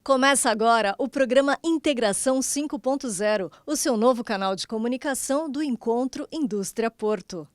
Começa agora o programa Integração 5.0, o seu novo canal de comunicação do Encontro Indústria Porto.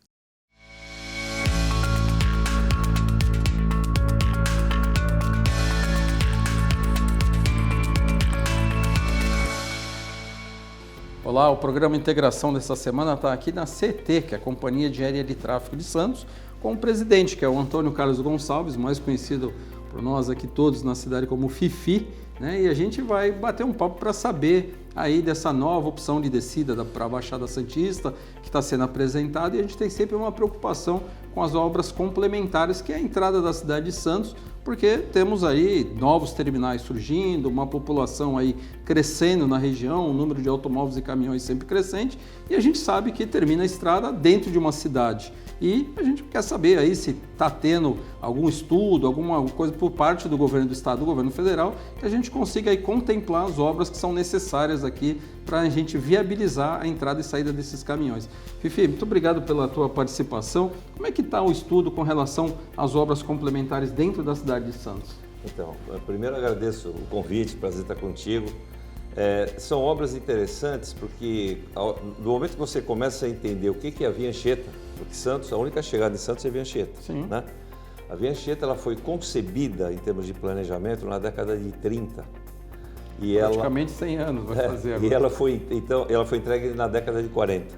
Olá, o programa Integração dessa semana está aqui na CT, que é a Companhia de Aérea de Tráfego de Santos, com o presidente, que é o Antônio Carlos Gonçalves, mais conhecido por nós aqui todos na cidade como Fifi, né? E a gente vai bater um papo para saber aí dessa nova opção de descida para a Baixada Santista que está sendo apresentada, e a gente tem sempre uma preocupação com as obras complementares, que é a entrada da cidade de Santos, porque temos aí novos terminais surgindo, uma população aí crescendo na região, um número de automóveis e caminhões sempre crescente, e a gente sabe que termina a estrada dentro de uma cidade. E a gente quer saber aí se está tendo algum estudo, alguma coisa por parte do governo do estado, do governo federal, que a gente consiga aí contemplar as obras que são necessárias aqui para a gente viabilizar a entrada e saída desses caminhões. Fifi, muito obrigado pela tua participação. Como é que está o estudo com relação às obras complementares dentro da cidade de Santos? Então, primeiro agradeço o convite, prazer estar contigo. São obras interessantes porque no momento que você começa a entender o que é a Via Anchieta, porque Santos, a única chegada em Santos é a Via Anchieta. Sim. Né? A Via Anchieta ela foi concebida em termos de planejamento na década de 30. E praticamente 100 anos vai fazer agora. E ela foi entregue na década de 40.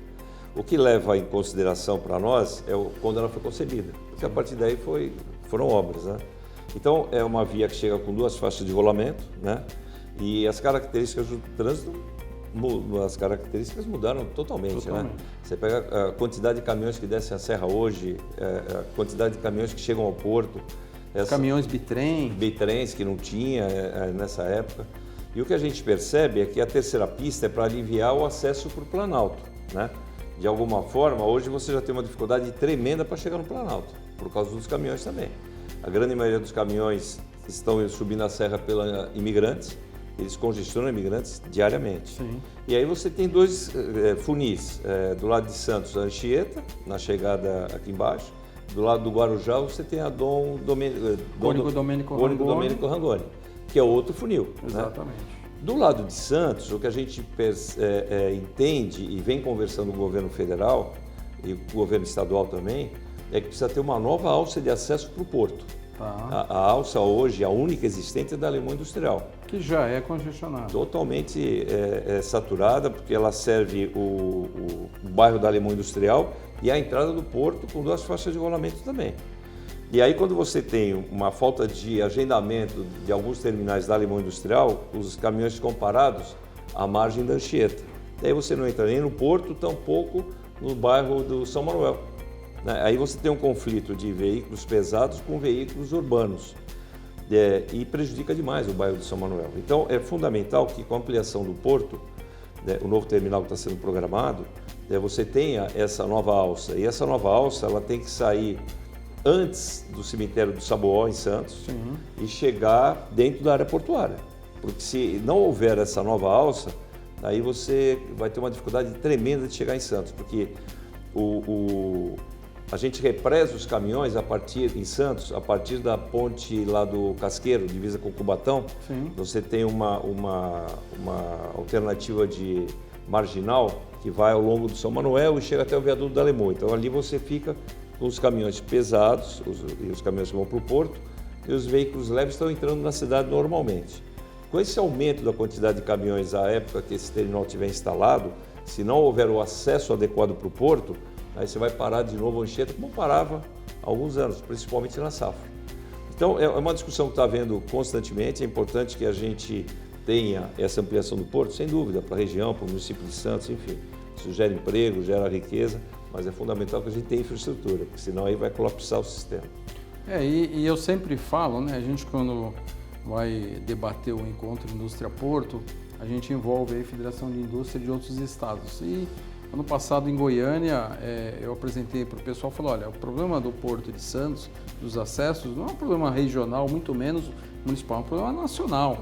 O que leva em consideração para nós é quando ela foi concebida, porque a partir daí foram obras. Né? Então, é uma via que chega com 2 faixas de rolamento, né? E as características do trânsito, as características mudaram totalmente. Né? Você pega a quantidade de caminhões que descem a serra hoje, a quantidade de caminhões que chegam ao porto. Caminhões bitrem. Bitrens que não tinha nessa época. E o que a gente percebe é que a terceira pista é para aliviar o acesso para o Planalto. Né? De alguma forma, hoje você já tem uma dificuldade tremenda para chegar no Planalto, por causa dos caminhões também. A grande maioria dos caminhões estão subindo a serra pelos imigrantes, eles congestionam imigrantes diariamente. Sim. E aí você tem 2 funis, do lado de Santos, a Anchieta, na chegada aqui embaixo, do lado do Guarujá você tem a Cônigo Domênico Rangoni, que é outro funil. Exatamente. Né? Do lado de Santos, o que a gente entende e vem conversando com o governo federal e com o governo estadual também, é que precisa ter uma nova alça de acesso para o porto. Tá. A alça hoje, a única existente, é da Alemão Industrial. Que já é congestionada. Totalmente saturada, porque ela serve o bairro da Alemão Industrial e a entrada do porto com 2 faixas de rolamento também. E aí, quando você tem uma falta de agendamento de alguns terminais da Alemão Industrial, os caminhões ficam parados à margem da Anchieta. E aí você não entra nem no porto, tampouco no bairro do São Manuel. Aí você tem um conflito de veículos pesados com veículos urbanos e prejudica demais o bairro de São Manuel. Então é fundamental que com a ampliação do porto, o novo terminal que está sendo programado, você tenha essa nova alça. E essa nova alça ela tem que sair antes do cemitério do Saboó, em Santos. Sim. E chegar dentro da área portuária. Porque se não houver essa nova alça, aí você vai ter uma dificuldade tremenda de chegar em Santos, porque a gente represa os caminhões em Santos, a partir da ponte lá do Casqueiro, divisa com Cubatão. Sim. Você tem uma alternativa de marginal que vai ao longo do São Manuel e chega até o viaduto da Alemão. Então ali você fica com os caminhões pesados, os caminhões que vão para o porto, e os veículos leves estão entrando na cidade normalmente. Com esse aumento da quantidade de caminhões à época que esse terminal estiver instalado, se não houver o acesso adequado para o porto, aí você vai parar de novo a Anchieta, como parava há alguns anos, principalmente na safra. Então, é uma discussão que está havendo constantemente. É importante que a gente tenha essa ampliação do porto, sem dúvida, para a região, para o município de Santos, enfim. Isso gera emprego, gera riqueza, mas é fundamental que a gente tenha infraestrutura, porque senão aí vai colapsar o sistema. E eu sempre falo, né, a gente quando vai debater o Encontro Indústria Porto, a gente envolve a Federação de Indústria de outros estados. E ano passado em Goiânia, eu apresentei para o pessoal, falei, olha, o problema do Porto de Santos, dos acessos, não é um problema regional, muito menos municipal, é um problema nacional.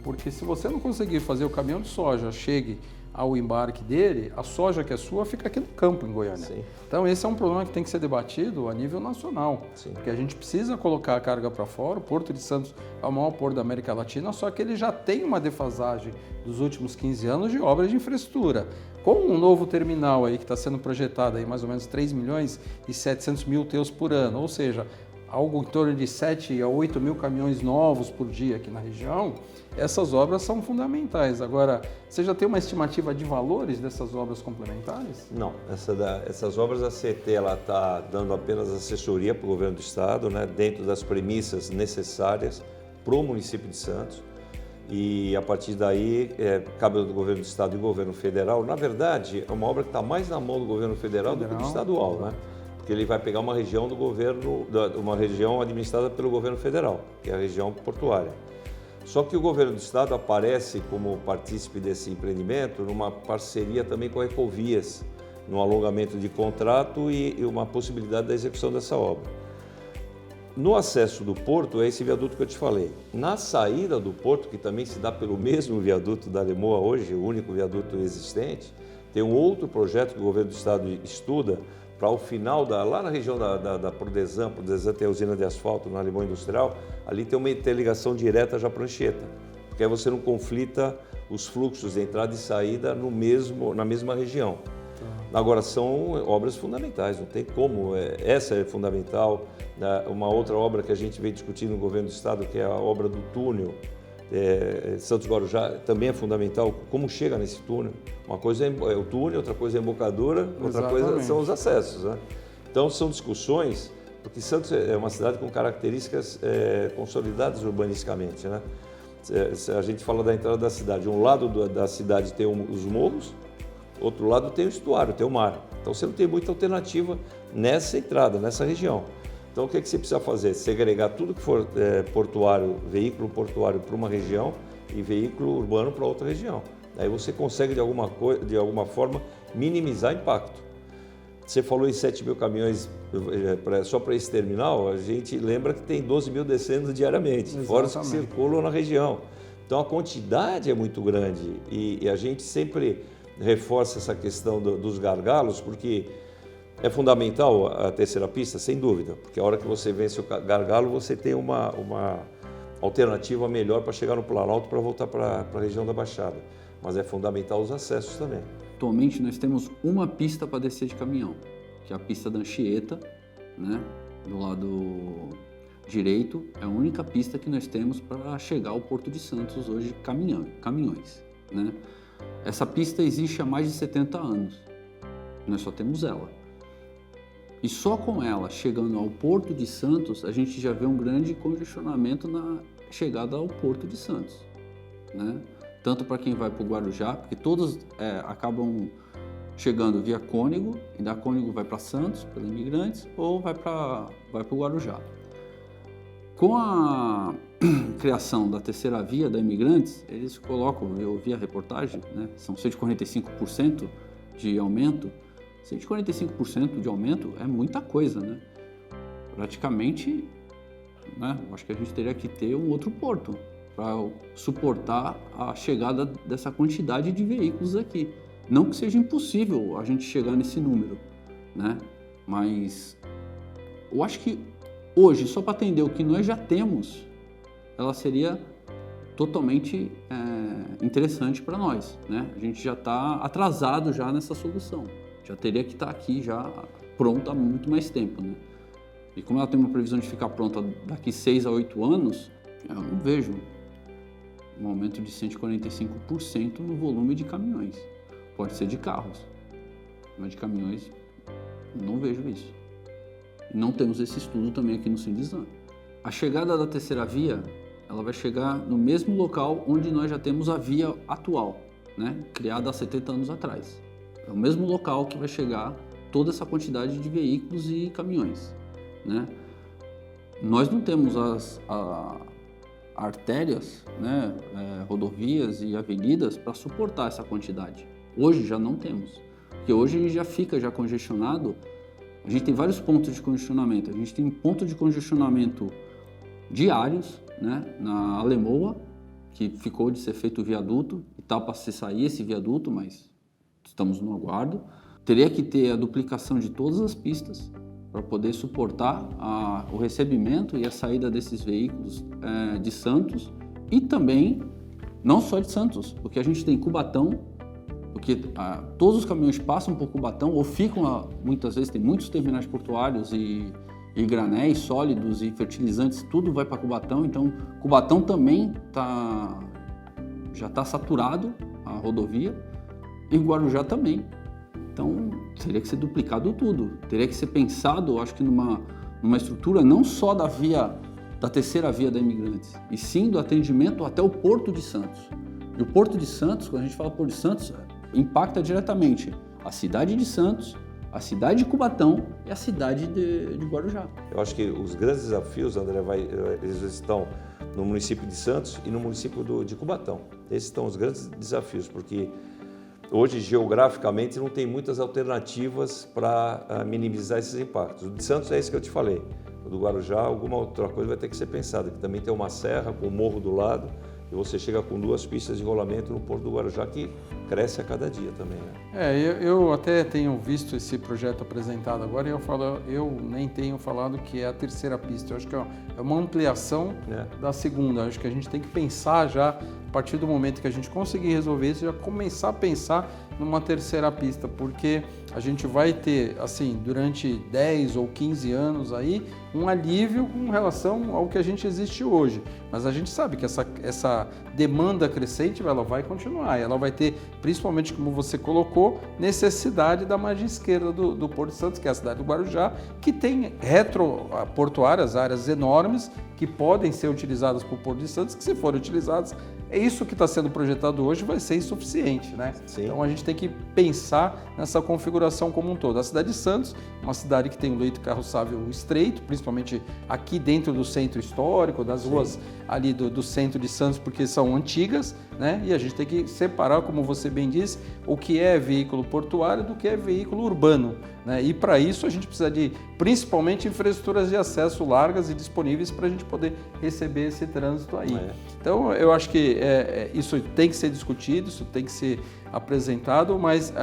Porque se você não conseguir fazer o caminhão de soja chegue ao embarque dele, a soja que é sua fica aqui no campo, em Goiânia. Sim. Então esse é um problema que tem que ser debatido a nível nacional, Sim. porque a gente precisa colocar a carga para fora. O Porto de Santos é o maior porto da América Latina, só que ele já tem uma defasagem dos últimos 15 anos de obras de infraestrutura. Com um novo terminal aí que está sendo projetado aí mais ou menos 3 milhões e 700 mil TEUs por ano, ou seja, algo em torno de 7 a 8 mil caminhões novos por dia aqui na região, essas obras são fundamentais. Agora, você já tem uma estimativa de valores dessas obras complementares? Não, essas obras a CET está dando apenas assessoria para o governo do estado, né, dentro das premissas necessárias para o município de Santos. E a partir daí, cabe do governo do estado e do governo federal. Na verdade, é uma obra que está mais na mão do governo federal do que do estadual, né? Porque ele vai pegar uma região do governo, uma região administrada pelo governo federal, que é a região portuária. Só que o governo do estado aparece como partícipe desse empreendimento numa parceria também com a Ecovias, no alongamento de contrato e uma possibilidade da execução dessa obra. No acesso do porto é esse viaduto que eu te falei. Na saída do porto, que também se dá pelo mesmo viaduto da Alemoa hoje, o único viaduto existente, tem um outro projeto que o governo do estado estuda para o final, lá na região da Prodesan tem a usina de asfalto na Alemoa Industrial, ali tem uma interligação direta já para Anchieta, porque aí você não conflita os fluxos de entrada e saída na mesma região. Agora, são obras fundamentais, não tem como, essa é fundamental. Uma outra obra que a gente vem discutindo no governo do estado, que é a obra do túnel, Santos Guarujá, também é fundamental, como chega nesse túnel. Uma coisa é o túnel, outra coisa é a embocadura, outra coisa são os acessos, né? Então, são discussões, porque Santos é uma cidade com características consolidadas urbanisticamente, né? A gente fala da entrada da cidade, um lado da cidade tem os morros, outro lado tem o estuário, tem o mar. Então você não tem muita alternativa nessa entrada, nessa região. Então o que você precisa fazer? Segregar tudo que for portuário, veículo portuário para uma região e veículo urbano para outra região. Aí você consegue de alguma forma minimizar impacto. Você falou em 7 mil caminhões só para esse terminal, a gente lembra que tem 12 mil descendo diariamente, Exatamente. fora os que circulam na região. Então a quantidade é muito grande e a gente sempre reforça essa questão dos gargalos, porque é fundamental a terceira pista, sem dúvida, porque a hora que você vence o gargalo, você tem uma alternativa melhor para chegar no Planalto para voltar para a região da Baixada. Mas é fundamental os acessos também. Atualmente nós temos uma pista para descer de caminhão, que é a pista da Anchieta, né? Do lado direito, é a única pista que nós temos para chegar ao Porto de Santos hoje, caminhões, né? Essa pista existe há mais de 70 anos, nós só temos ela. E só com ela, chegando ao Porto de Santos, a gente já vê um grande congestionamento na chegada ao Porto de Santos, né? Tanto para quem vai para o Guarujá, porque todos acabam chegando via Cônego, e da Cônego vai para Santos, pelos Imigrantes, ou vai para o Guarujá. Com a criação da terceira via da Imigrantes, eles colocam, eu vi a reportagem, né, são 145% de aumento. 145% de aumento é muita coisa, né? Praticamente, né, eu acho que a gente teria que ter um outro porto para suportar a chegada dessa quantidade de veículos aqui. Não que seja impossível a gente chegar nesse número, né? Mas eu acho que hoje, só para atender o que nós já temos, ela seria totalmente interessante para nós, né? A gente já está atrasado já nessa solução. Já teria que estar aqui já pronta há muito mais tempo, né? E como ela tem uma previsão de ficar pronta daqui 6 a 8 anos, eu não vejo um aumento de 145% no volume de caminhões. Pode ser de carros, mas de caminhões não vejo isso. E não temos esse estudo também aqui no Sindisan. A chegada da terceira via, ela vai chegar no mesmo local onde nós já temos a via atual, né? Criada há 70 anos atrás. É o mesmo local que vai chegar toda essa quantidade de veículos e caminhões, né? Nós não temos as artérias, né, rodovias e avenidas para suportar essa quantidade. Hoje já não temos, porque hoje a gente já fica congestionado. A gente tem vários pontos de congestionamento. A gente tem pontos de congestionamento diários, né, na Alemoa, que ficou de ser feito o viaduto, e está para se sair esse viaduto, mas estamos no aguardo. Teria que ter a duplicação de todas as pistas para poder suportar o recebimento e a saída desses veículos de Santos, e também, não só de Santos, porque a gente tem Cubatão, porque todos os caminhões passam por Cubatão ou ficam lá, muitas vezes, tem muitos terminais portuários e granéis sólidos e fertilizantes, tudo vai para Cubatão, então Cubatão também já está saturado a rodovia, e Guarujá também. Então teria que ser duplicado tudo, teria que ser pensado, acho que numa estrutura não só da terceira via da Imigrantes, e sim do atendimento até o Porto de Santos. E o Porto de Santos, quando a gente fala Porto de Santos, impacta diretamente a cidade de Santos, a cidade de Cubatão e a cidade de Guarujá. Eu acho que os grandes desafios, André, eles estão no município de Santos e no município de Cubatão. Esses estão os grandes desafios, porque hoje, geograficamente, não tem muitas alternativas para minimizar esses impactos. O de Santos é esse que eu te falei. O do Guarujá, alguma outra coisa vai ter que ser pensada, que também tem uma serra com um morro do lado, e você chega com 2 pistas de rolamento no Porto do Guarujá, que cresce a cada dia também, né? Eu até tenho visto esse projeto apresentado agora, e eu nem tenho falado que é a terceira pista. Eu acho que é uma ampliação da segunda. Eu acho que a gente tem que pensar já, a partir do momento que a gente conseguir resolver isso, já começar a pensar numa terceira pista, porque a gente vai ter, assim, durante 10 ou 15 anos aí, um alívio com relação ao que a gente existe hoje. Mas a gente sabe que essa demanda crescente, ela vai continuar, ela vai ter, principalmente como você colocou, necessidade da margem esquerda do Porto de Santos, que é a cidade do Guarujá, que tem retroportuárias, áreas enormes, que podem ser utilizadas por Porto de Santos, que se forem utilizadas, é isso que está sendo projetado hoje, vai ser insuficiente, né? Sim. Então a gente tem que pensar nessa configuração como um todo. A cidade de Santos, uma cidade que tem um leito carroçável estreito, principalmente aqui dentro do centro histórico, das ruas ali do centro de Santos, porque são antigas, né? E a gente tem que separar, como você bem disse, o que é veículo portuário do que é veículo urbano, né? E para isso a gente precisa de, principalmente, infraestruturas de acesso largas e disponíveis para a gente poder receber esse trânsito aí. Então eu acho que isso tem que ser discutido, isso tem que ser apresentado, mas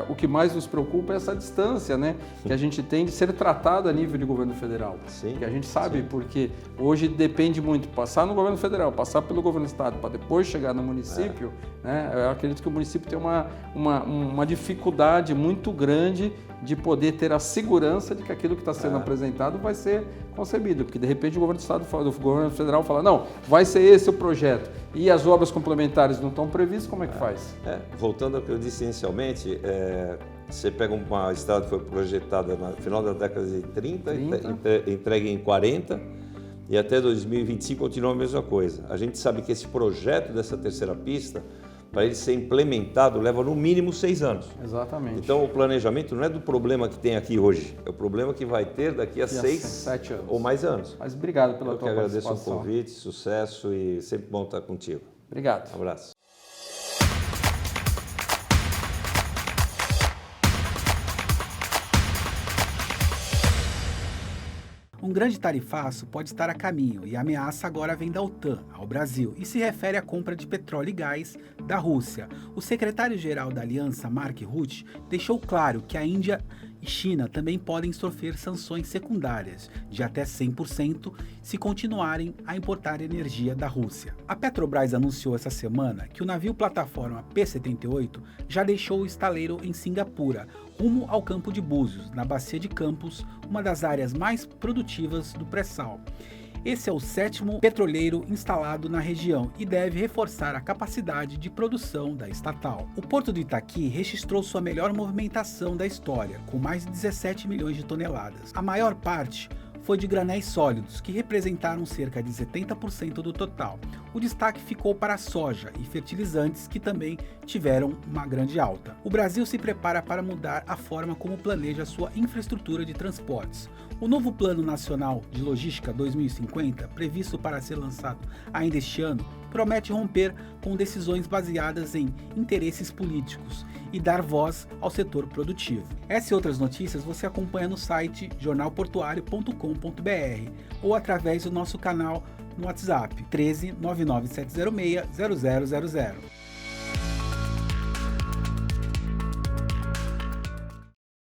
o que mais nos preocupa é essa distância, né, que a gente tem de ser tratado a nível de governo federal. Sim, que a gente sabe, porque hoje depende muito passar no governo federal, passar pelo governo do estado, para depois chegar no município, né, eu acredito que o município tem uma dificuldade muito grande de poder ter a segurança de que aquilo que está sendo apresentado vai ser concebido, porque de repente o governo do estado, o governo federal fala, não, vai ser esse o projeto, e as obras complementares não estão previstas, como é que faz? Voltando ao que eu disse inicialmente, você pega uma estrada que foi projetada no final da década de 30. Entregue em 40, e até 2025 continua a mesma coisa. A gente sabe que esse projeto dessa terceira pista, para ele ser implementado, leva no mínimo 6 anos. Exatamente. Então o planejamento não é do problema que tem aqui hoje, é o problema que vai ter daqui a 7 anos. Ou mais anos. Mas obrigado pela tua participação. Eu que agradeço o convite, sucesso e sempre bom estar contigo. Obrigado. Um abraço. Um grande tarifaço pode estar a caminho e a ameaça agora vem da OTAN ao Brasil e se refere à compra de petróleo e gás da Rússia. O secretário-geral da aliança, Mark Rutte, deixou claro que a Índia e China também podem sofrer sanções secundárias de até 100% se continuarem a importar energia da Rússia. A Petrobras anunciou essa semana que o navio plataforma P-78 já deixou o estaleiro em Singapura, rumo ao Campo de Búzios, na Bacia de Campos, uma das áreas mais produtivas do pré-sal. Esse é o 7º petroleiro instalado na região e deve reforçar a capacidade de produção da estatal. O Porto do Itaqui registrou sua melhor movimentação da história, com mais de 17 milhões de toneladas. A maior parte foi de granéis sólidos, que representaram cerca de 70% do total. O destaque ficou para a soja e fertilizantes, que também tiveram uma grande alta. O Brasil se prepara para mudar a forma como planeja sua infraestrutura de transportes. O novo Plano Nacional de Logística 2050, previsto para ser lançado ainda este ano, promete romper com decisões baseadas em interesses políticos e dar voz ao setor produtivo. Essa e outras notícias você acompanha no site jornalportuario.com.br ou através do nosso canal no WhatsApp 13 99706 0000.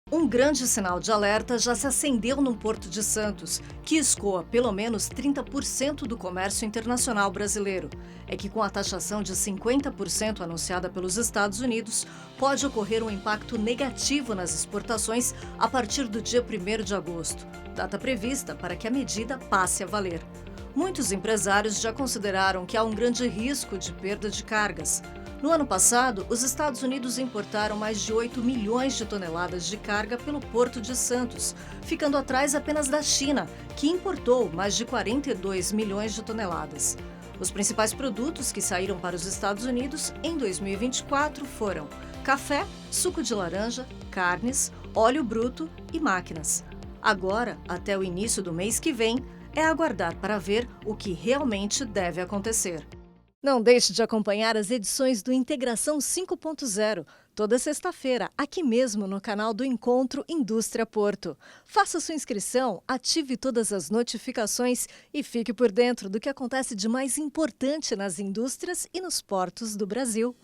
Um grande sinal de alerta já se acendeu no Porto de Santos, que escoa pelo menos 30% do comércio internacional brasileiro. É que com a taxação de 50% anunciada pelos Estados Unidos, pode ocorrer um impacto negativo nas exportações a partir do dia 1º de agosto, data prevista para que a medida passe a valer. Muitos empresários já consideraram que há um grande risco de perda de cargas. No ano passado, os Estados Unidos importaram mais de 8 milhões de toneladas de carga pelo Porto de Santos, ficando atrás apenas da China, que importou mais de 42 milhões de toneladas. Os principais produtos que saíram para os Estados Unidos em 2024 foram café, suco de laranja, carnes, óleo bruto e máquinas. Agora, até o início do mês que vem, é aguardar para ver o que realmente deve acontecer. Não deixe de acompanhar as edições do Integração 5.0, toda sexta-feira, aqui mesmo no canal do Encontro Indústria Porto. Faça sua inscrição, ative todas as notificações e fique por dentro do que acontece de mais importante nas indústrias e nos portos do Brasil.